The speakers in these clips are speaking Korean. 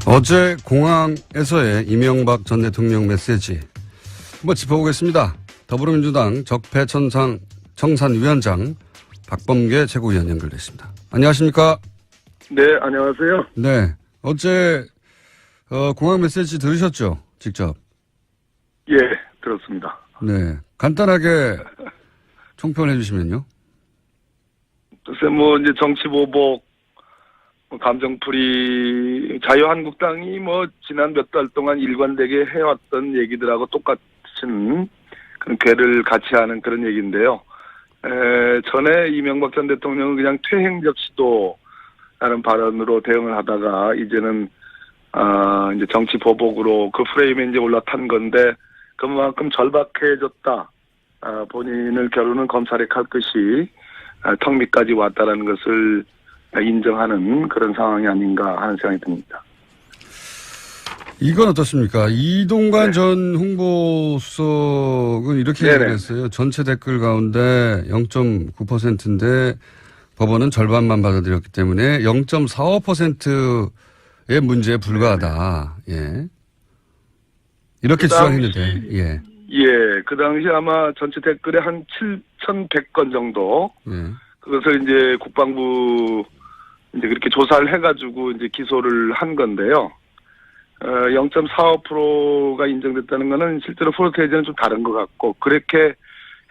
어제 공항에서의 이명박 전 대통령 메시지 한번 짚어보겠습니다. 더불어민주당 적폐청산위원장 박범계 최고위원 연결됐습니다. 안녕하십니까? 네, 안녕하세요. 네, 어제 공항 메시지 들으셨죠? 직접? 예, 들었습니다. 네, 간단하게 총평해 주시면요. 글쎄 이제 정치보복, 감정풀이, 자유한국당이 지난 몇 달 동안 일관되게 해왔던 얘기들하고 똑같은 그런 궤를 같이 하는 그런 얘기인데요. 전에 이명박 전 대통령은 그냥 퇴행적 시도라는 발언으로 대응을 하다가 이제는 이제 정치보복으로 그 프레임에 이제 올라탄 건데 그만큼 절박해졌다. 본인을 겨루는 검찰의 칼끝이 턱 밑까지 왔다라는 것을 인정하는 그런 상황이 아닌가 하는 생각이 듭니다. 이건 어떻습니까? 이동관 네. 전 홍보수석은 이렇게 얘기를 했어요. 전체 댓글 가운데 0.9%인데 법원은 절반만 받아들였기 때문에 0.45%의 문제에 불과하다. 예. 이렇게 주장했는데, 예. 예, 그 당시 아마 전체 댓글에 한 7,100건 정도. 예. 그것을 이제 국방부 이제 그렇게 조사를 해가지고 이제 기소를 한 건데요. 0.45%가 인정됐다는 거는 실제로 프로테이즈는 좀 다른 것 같고, 그렇게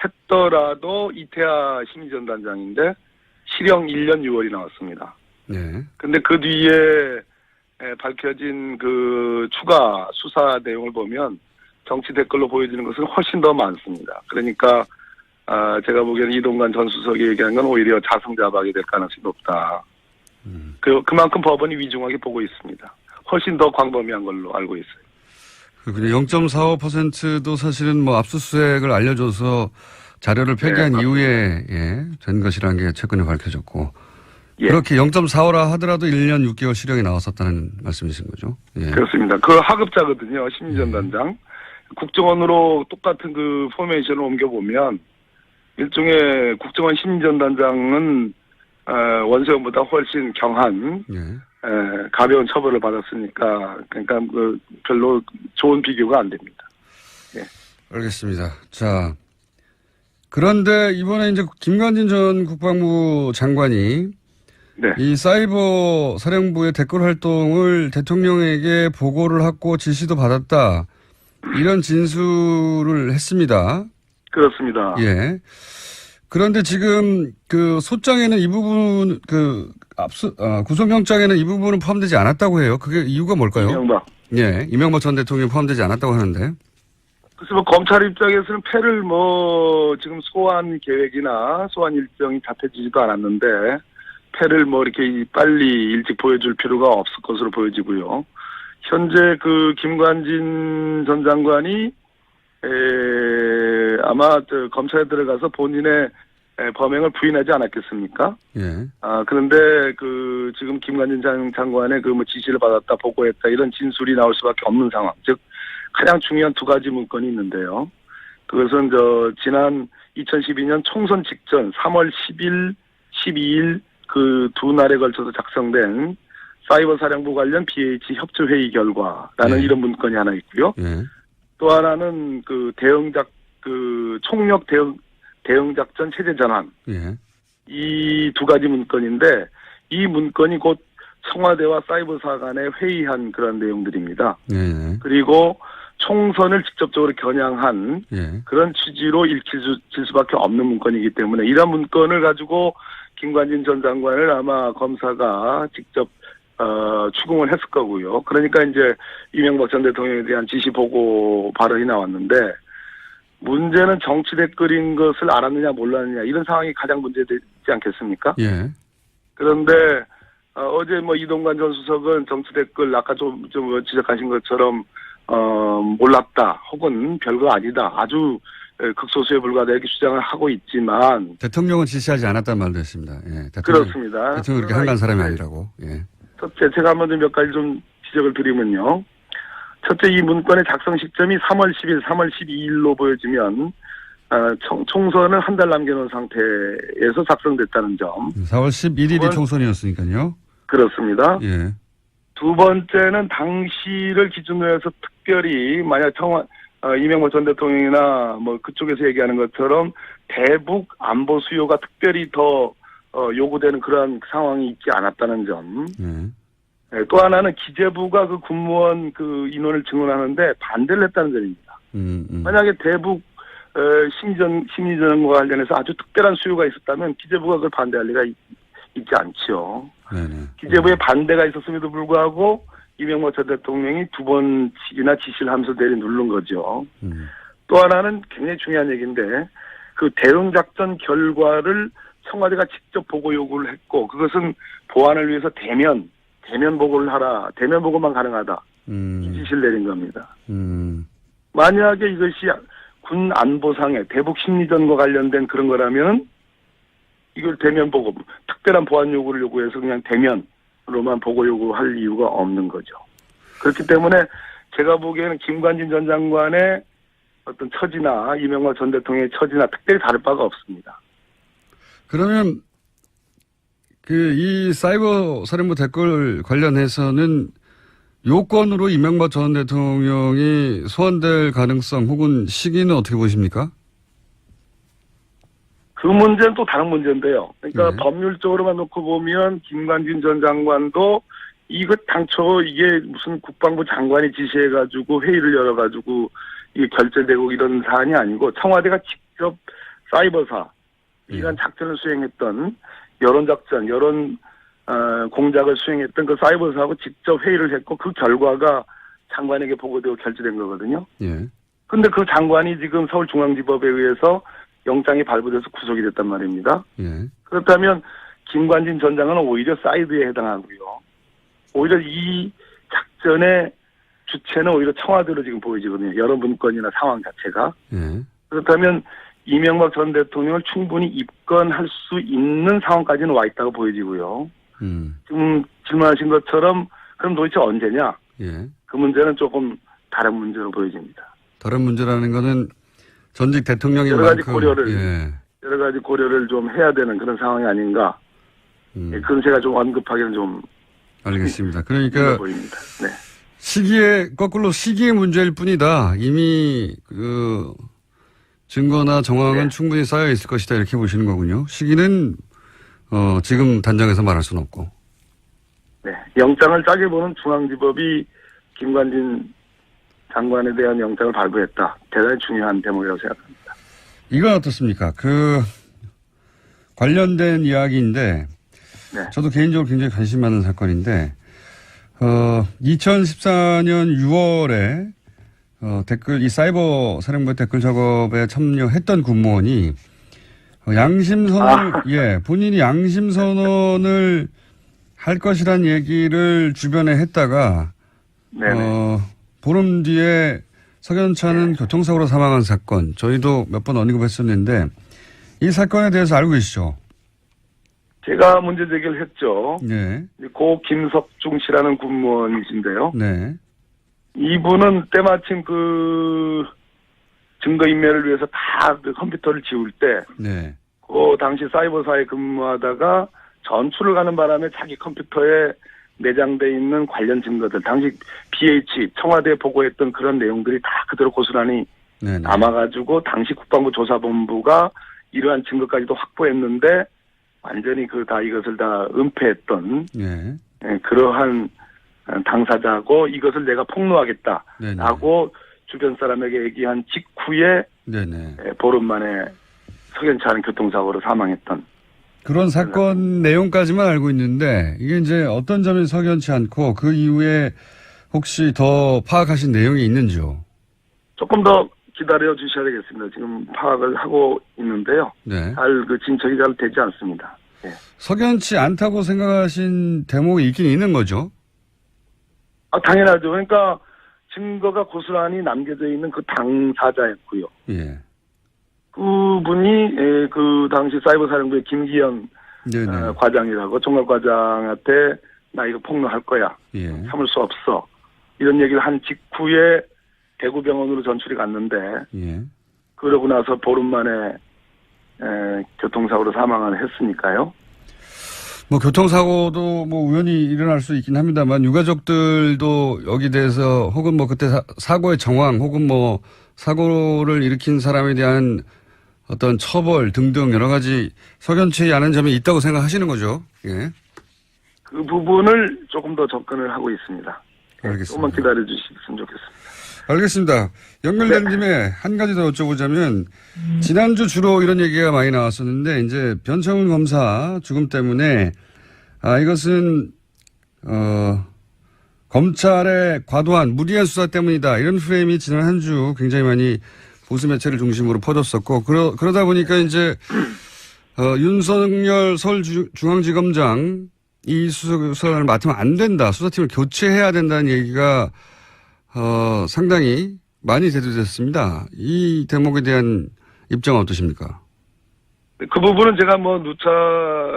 했더라도 이태하 심의전단장인데 실형 1년 6월이 나왔습니다. 네. 근데 그 뒤에 밝혀진 그 추가 수사 내용을 보면 정치 댓글로 보여지는 것은 훨씬 더 많습니다. 그러니까 제가 보기에는 이동관 전 수석이 얘기한 건 오히려 자승자박이 될 가능성이 높다. 그만큼 법원이 위중하게 보고 있습니다. 훨씬 더 광범위한 걸로 알고 있어요. 그렇군요. 0.45%도 사실은 압수수색을 알려줘서 자료를 폐기한 이후에 된 것이라는 게 최근에 밝혀졌고. 예. 그렇게 0.45라 하더라도 1년 6개월 실형이 나왔었다는 말씀이신 거죠? 예. 그렇습니다. 그 하급자거든요. 심의전단장. 국정원으로 똑같은 그 포메이션을 옮겨보면 일종의 국정원 심의전단장은 원세훈보다 훨씬 경한 가벼운 처벌을 받았으니까 그러니까 별로 좋은 비교가 안 됩니다. 예. 알겠습니다. 자, 그런데 이번에 이제 김관진 전 국방부 장관이 이 사이버 사령부의 댓글 활동을 대통령에게 보고를 하고 지시도 받았다. 이런 진술을 했습니다. 그렇습니다. 예. 그런데 지금 그 소장에는 이 부분 구속영장에는 이 부분은 포함되지 않았다고 해요. 그게 이유가 뭘까요? 이명박 전 대통령이 포함되지 않았다고 하는데. 그래서 검찰 입장에서는 패를 지금 소환 계획이나 소환 일정이 잡혀지지도 않았는데 패를 이렇게 빨리 일찍 보여줄 필요가 없을 것으로 보여지고요. 현재 그 김관진 전 장관이 아마 검찰에 들어가서 본인의 범행을 부인하지 않았겠습니까? 예. 그런데 지금 김관진 장관의 지시를 받았다, 보고했다 이런 진술이 나올 수밖에 없는 상황. 즉 가장 중요한 두 가지 문건이 있는데요. 그것은 지난 2012년 총선 직전 3월 10일, 12일 그 두 날에 걸쳐서 작성된 사이버 사령부 관련 BH 협조 회의 결과라는 이런 문건이 하나 있고요. 또 하나는 총력 대응 작전 체제 전환. 이 두 가지 문건인데 이 문건이 곧 청와대와 사이버사 간에 회의한 그런 내용들입니다. 그리고 총선을 직접적으로 겨냥한 그런 취지로 읽힐 수밖에 없는 문건이기 때문에 이런 문건을 가지고 김관진 전 장관을 아마 검사가 직접 추궁을 했을 거고요. 그러니까 이제 이명박 전 대통령에 대한 지시 보고 발언이 나왔는데 문제는 정치 댓글인 것을 알았느냐 몰랐느냐 이런 상황이 가장 문제되지 않겠습니까? 예. 그런데 어제 이동관 전 수석은 정치 댓글 아까 좀 지적하신 것처럼 몰랐다 혹은 별거 아니다 아주 극소수에 불과하다 이렇게 주장을 하고 있지만 대통령은 지시하지 않았다는 말도 했습니다. 예. 그렇습니다. 대통령이 그렇게 한간 사람이 아니라고. 예. 첫째, 제가 한번 몇 가지 좀 지적을 드리면요. 첫째, 이 문건의 작성 시점이 3월 10일, 3월 12일로 보여지면 총선을 한 달 남겨놓은 상태에서 작성됐다는 점. 4월 11일이 총선이었으니까요. 그렇습니다. 예. 두 번째는 당시를 기준으로 해서 특별히 만약 이명박 전 대통령이나 뭐 그쪽에서 얘기하는 것처럼 대북 안보 수요가 특별히 더 요구되는 그러한 상황이 있지 않았다는 점. 네, 또 하나는 기재부가 그 군무원 그 인원을 증원하는데 반대를 했다는 점입니다. 만약에 대북 심리전과 관련해서 아주 특별한 수요가 있었다면 기재부가 그걸 반대할 리가 있지 않죠. 기재부의 반대가 있었음에도 불구하고 이명박 전 대통령이 두 번이나 지시를 하면서 누른 거죠. 또 하나는 굉장히 중요한 얘기인데 그 대응작전 결과를 청와대가 직접 보고 요구를 했고 그것은 보안을 위해서 대면 보고를 하라. 대면 보고만 가능하다. 이 지시를 내린 겁니다. 만약에 이것이 군 안보상의 대북 심리전과 관련된 그런 거라면 이걸 대면 보고 특별한 보안 요구를 요구해서 그냥 대면으로만 보고 요구할 이유가 없는 거죠. 그렇기 때문에 제가 보기에는 김관진 전 장관의 어떤 처지나 이명박 전 대통령의 처지나 특별히 다를 바가 없습니다. 그러면 이 사이버 사령부 댓글 관련해서는 요건으로 이명박 전 대통령이 소환될 가능성 혹은 시기는 어떻게 보십니까? 그 문제는 또 다른 문제인데요. 그러니까 법률적으로만 놓고 보면 김관진 전 장관도 이거 당초 이게 무슨 국방부 장관이 지시해가지고 회의를 열어가지고 이게 결재되고 이런 사안이 아니고 청와대가 직접 사이버사 이런 작전을 수행했던 여론작전, 공작을 수행했던 그 사이버사하고 직접 회의를 했고 그 결과가 장관에게 보고되고 결재된 거거든요. 근데 그 장관이 지금 서울중앙지법에 의해서 영장이 발부돼서 구속이 됐단 말입니다. 그렇다면 김관진 전 장관은 오히려 사이드에 해당하고요. 오히려 이 작전의 주체는 오히려 청와대로 지금 보여지거든요. 여러 문건이나 상황 자체가. 그렇다면 이명박 전 대통령을 충분히 입건할 수 있는 상황까지는 와 있다고 보여지고요. 지금 질문하신 것처럼 그럼 도대체 언제냐? 그 문제는 조금 다른 문제로 보여집니다. 다른 문제라는 거는 전직 대통령인 여러 가지 만큼 여러 가지 고려를 좀 해야 되는 그런 상황이 아닌가. 그건 제가 좀 언급하기는 좀 알겠습니다. 그러니까 보입니다. 네. 거꾸로 시기의 문제일 뿐이다. 이미 그 증거나 정황은 충분히 쌓여 있을 것이다 이렇게 보시는 거군요. 시기는 지금 단정해서 말할 수는 없고. 네, 영장을 짜게 보는 중앙지법이 김관진 장관에 대한 영장을 발부했다. 대단히 중요한 대목이라고 생각합니다. 이건 어떻습니까? 관련된 이야기인데 저도 개인적으로 굉장히 관심 많은 사건인데 2014년 6월에 이 사이버 사령부 댓글 작업에 참여했던 군무원이 본인이 양심선언을 할 것이란 얘기를 주변에 했다가 보름 뒤에 석연찮은 교통사고로 사망한 사건 저희도 몇 번 언급했었는데 이 사건에 대해서 알고 계시죠? 제가 문제 제기를 했죠. 고 김석중 씨라는 군무원이신데요. 이분은 때마침 그 증거인멸을 위해서 다 그 컴퓨터를 지울 때, 그 당시 사이버사에 근무하다가 전출을 가는 바람에 자기 컴퓨터에 내장돼 있는 관련 증거들, 당시 BH 청와대에 보고했던 그런 내용들이 다 그대로 고스란히 남아가지고 당시 국방부 조사본부가 이러한 증거까지도 확보했는데 완전히 이것을 다 은폐했던 그러한 당사자고 이것을 내가 폭로하겠다라고 주변 사람에게 얘기한 직후에 보름 만에 석연치 않은 교통사고로 사망했던 그런 사건 내용까지만 알고 있는데 이게 이제 어떤 점이 석연치 않고 그 이후에 혹시 더 파악하신 내용이 있는지요? 조금 더 기다려 주셔야 되겠습니다. 지금 파악을 하고 있는데요. 진척이 잘 되지 않습니다. 석연치 않다고 생각하신 대목이 있긴 있는 거죠? 당연하죠. 그러니까 증거가 고스란히 남겨져 있는 그 당사자였고요. 그분이 그 당시 사이버사령부의 김기현 과장이라고 총괄과장한테 나 이거 폭로할 거야. 참을 수 없어. 이런 얘기를 한 직후에 대구병원으로 전출이 갔는데 그러고 나서 보름 만에 교통사고로 사망을 했으니까요. 뭐 교통사고도 뭐 우연히 일어날 수 있긴 합니다만 유가족들도 여기 대해서 혹은 뭐 그때 사고의 정황 혹은 뭐 사고를 일으킨 사람에 대한 어떤 처벌 등등 여러 가지 석연치 않은 점이 있다고 생각하시는 거죠? 예. 그 부분을 조금 더 접근을 하고 있습니다. 알겠습니다. 조금만 기다려 주셨으면 좋겠습니다. 알겠습니다. 연결된 네. 김에 한 가지 더 여쭤보자면 지난주 주로 이런 얘기가 많이 나왔었는데 이제 변창훈 검사 죽음 때문에 이것은 검찰의 과도한 무리한 수사 때문이다. 이런 프레임이 지난 한 주 굉장히 많이 보수 매체를 중심으로 퍼졌었고 그러다 보니까 이제 윤석열 서울중앙지검장 이 수사를 맡으면 안 된다. 수사팀을 교체해야 된다는 얘기가 상당히 많이 대두됐습니다. 이 대목에 대한 입장은 어떠십니까? 그 부분은 제가 뭐 누차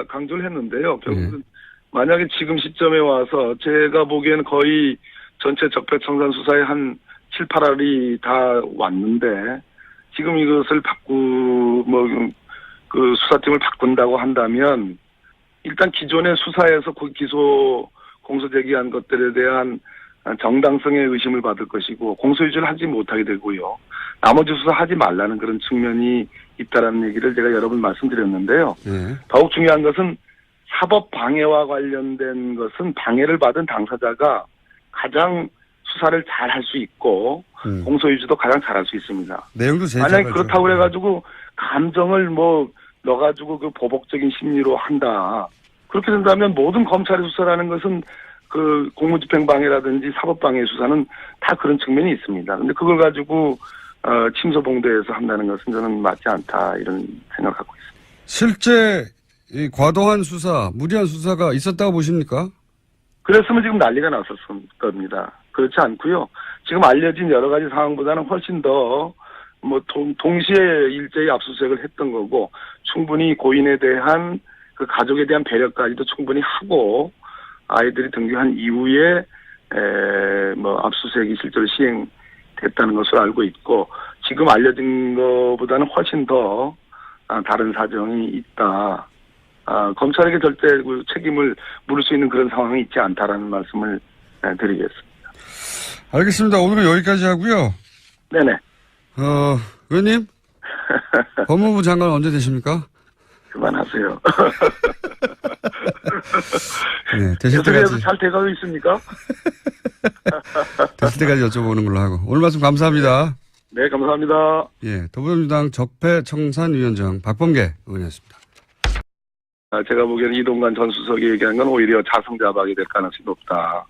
강조를 했는데요. 결국은 만약에 지금 시점에 와서 제가 보기에는 거의 전체 적폐청산 수사에 한 7, 8알이 다 왔는데 지금 이것을 그 수사팀을 바꾼다고 한다면 일단 기존의 수사에서 기소 공소 제기한 것들에 대한 정당성의 의심을 받을 것이고 공소유지를 하지 못하게 되고요. 나머지 수사하지 말라는 그런 측면이 있다라는 얘기를 제가 여러 번 말씀드렸는데요. 더욱 중요한 것은 사법 방해와 관련된 것은 방해를 받은 당사자가 가장 수사를 잘 할 수 있고 공소유지도 가장 잘 할 수 있습니다. 내용도 제일 만약에 그렇다고 그래가지고 감정을 넣어가지고 그 보복적인 심리로 한다. 그렇게 된다면 모든 검찰의 수사라는 것은 그 공무집행방해라든지 사법방해 수사는 다 그런 측면이 있습니다. 근데 그걸 가지고 침소봉대해서 한다는 것은 저는 맞지 않다 이런 생각을 갖고 있습니다. 실제 이 과도한 수사, 무리한 수사가 있었다고 보십니까? 그랬으면 지금 난리가 났었을 겁니다. 그렇지 않고요. 지금 알려진 여러 가지 상황보다는 훨씬 더 동시에 일제히 압수수색을 했던 거고 충분히 고인에 대한 그 가족에 대한 배려까지도 충분히 하고 아이들이 등교한 이후에 압수수색이 실제로 시행됐다는 것을 알고 있고 지금 알려진 것보다는 훨씬 더 다른 사정이 있다. 검찰에게 절대 그 책임을 물을 수 있는 그런 상황이 있지 않다라는 말씀을 드리겠습니다. 알겠습니다. 오늘은 여기까지 하고요. 네네. 의원님 법무부 장관 언제 되십니까? 그만하세요. 네, 되실 때까지. 잘 돼가고 있습니까? 되실 때까지 여쭤보는 걸로 하고. 오늘 말씀 감사합니다. 네, 감사합니다. 예, 더불어민주당 적폐청산위원장 박범계 의원이었습니다. 제가 보기에는 이동관 전 수석이 얘기한 건 오히려 자성자박이 될 가능성이 높다.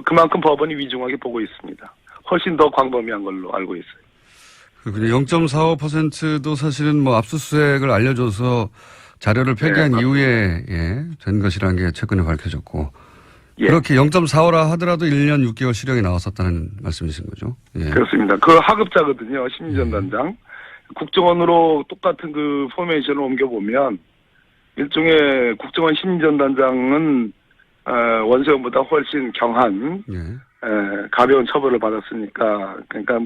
그만큼 법원이 위중하게 보고 있습니다. 훨씬 더 광범위한 걸로 알고 있어요. 0.45%도 사실은 압수수색을 알려줘서 자료를 폐기한 이후에 된 것이라는 게 최근에 밝혀졌고 그렇게 0.45라 하더라도 1년 6개월 실형이 나왔었다는 말씀이신 거죠? 예. 그렇습니다. 그 하급자거든요. 심리전단장. 국정원으로 똑같은 그 포메이션을 옮겨보면 일종의 국정원 심리전단장은 원세훈보다 훨씬 경한 가벼운 처벌을 받았으니까 그러니까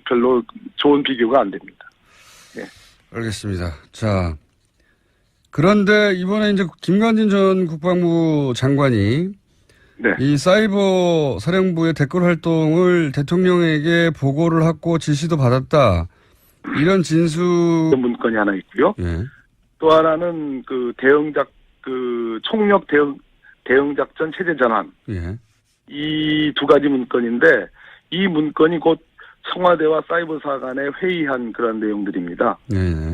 별로 좋은 비교가 안 됩니다. 예. 알겠습니다. 자, 그런데 이번에 이제 김관진 전 국방부 장관이 이 사이버 사령부의 댓글 활동을 대통령에게 보고를 하고 지시도 받았다. 이런 진술 문건이 하나 있고요. 또 하나는 그 총력 대응작전 체제 전환. 이 두 가지 문건인데 이 문건이 곧 청와대와 사이버사 간에 회의한 그런 내용들입니다.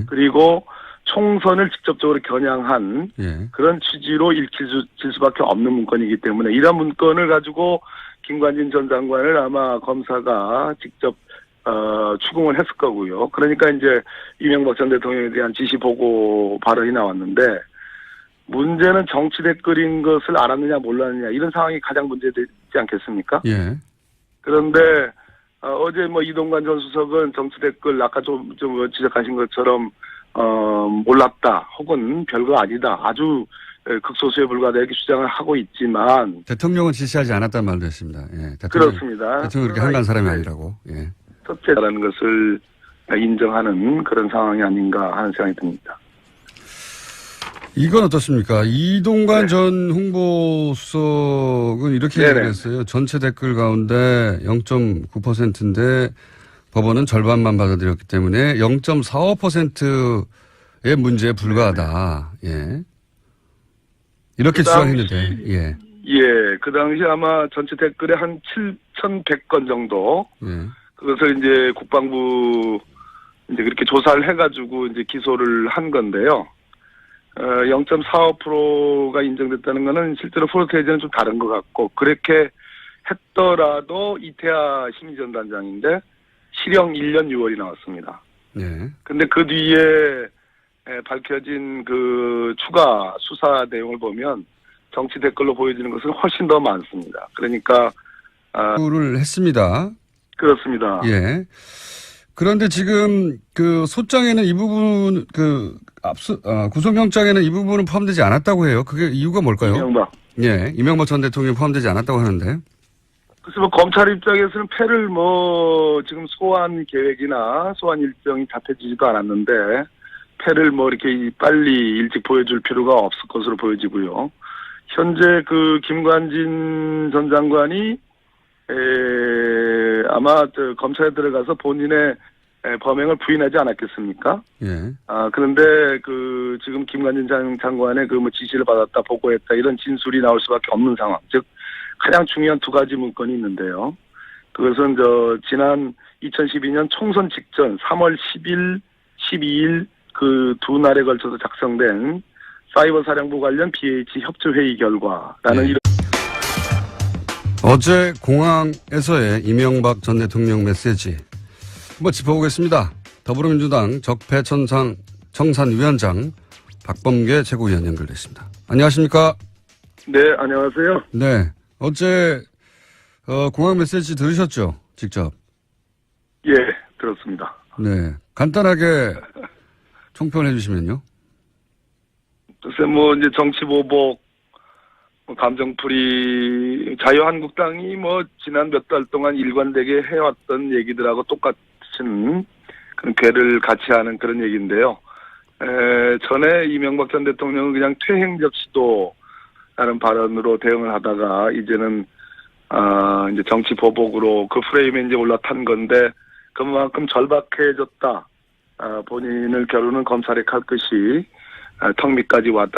그리고 총선을 직접적으로 겨냥한 그런 취지로 읽힐 수밖에 없는 문건이기 때문에 이런 문건을 가지고 김관진 전 장관을 아마 검사가 직접 추궁을 했을 거고요. 그러니까 이제 이명박 전 대통령에 대한 지시 보고 발언이 나왔는데 문제는 정치 댓글인 것을 알았느냐 몰랐느냐 이런 상황이 가장 문제되지 않겠습니까? 그런데 어제 이동관 전 수석은 정치 댓글 아까 좀 지적하신 것처럼 몰랐다 혹은 별거 아니다 아주 극소수에 불과하다 이렇게 주장을 하고 있지만 대통령은 지시하지 않았다는 말도 했습니다. 그렇습니다. 대통령이 그렇게 한가한 사람이 아니라고. 첫째라는 것을 인정하는 그런 상황이 아닌가 하는 생각이 듭니다. 이건 어떻습니까? 이동관 전 홍보수석은 이렇게 얘기를 했어요. 전체 댓글 가운데 0.9%인데 법원은 절반만 받아들였기 때문에 0.45%의 문제에 불과하다. 예. 이렇게 주장했는데, 예. 예, 그 당시 아마 전체 댓글에 한 7,100건 정도. 예. 그것을 이제 국방부 이제 그렇게 조사를 해가지고 이제 기소를 한 건데요. 0.45%가 인정됐다는 거는 실제로 프로테이즈는 좀 다른 것 같고, 그렇게 했더라도 이태하 심의전단장인데 실형 1년 6월이 나왔습니다. 네. 근데 그 뒤에 밝혀진 그 추가 수사 내용을 보면 정치 댓글로 보여지는 것은 훨씬 더 많습니다. 그러니까 를 했습니다. 그렇습니다. 예. 그런데 지금 그 소장에는 이 부분 구속영장에는 이 부분은 포함되지 않았다고 해요. 그게 이유가 뭘까요? 이명박. 예, 이명박 전 대통령이 포함되지 않았다고 하는데. 그래서 뭐 검찰 입장에서는 패를 뭐 지금 소환 계획이나 소환 일정이 잡혀지지도 않았는데 패를 뭐 이렇게 빨리 일찍 보여줄 필요가 없을 것으로 보여지고요. 현재 그 김관진 전 장관이 아마 검찰에 들어가서 본인의 범행을 부인하지 않았겠습니까? 예. 그런데 그 지금 김관진 장관의 그 뭐 지시를 받았다, 보고했다 이런 진술이 나올 수밖에 없는 상황. 즉 가장 중요한 두 가지 문건이 있는데요. 그것은 지난 2012년 총선 직전 3월 10일, 12일 그 두 날에 걸쳐서 작성된 사이버 사령부 관련 BH 협조 회의 결과라는 이런. 어제 공항에서의 이명박 전 대통령 메시지 한번 짚어보겠습니다. 더불어민주당 적폐청산위원장 박범계 최고위원 연결됐습니다. 안녕하십니까? 네, 안녕하세요. 네, 어제 공항 메시지 들으셨죠? 직접? 예, 들었습니다. 네, 간단하게 총평해 주시면요. 글쎄 뭐 이제 정치보복, 감정풀이, 자유한국당이 뭐 지난 몇 달 동안 일관되게 해왔던 얘기들하고 똑같은 그런 괴를 같이 하는 그런 얘기인데요. 전에 이명박 전 대통령은 그냥 퇴행적 시도라는 발언으로 대응을 하다가 이제는 이제 정치보복으로 그 프레임에 이제 올라탄 건데 그만큼 절박해졌다. 본인을 겨루는 검찰의 칼끝이 턱 밑까지 왔다.